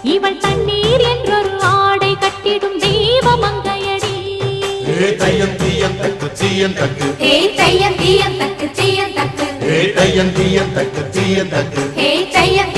இவள் தண்ணீர் என்றொரு ஆடை கட்டிடும் தெய்வமங்கையடி. தையம் தீயம் தக்கு தீயம் தக்கு தையம் தீயம் தக்கு தீயம் தக்கு தையம் தீயம் தக்கு தீயம் தக்கு தையம்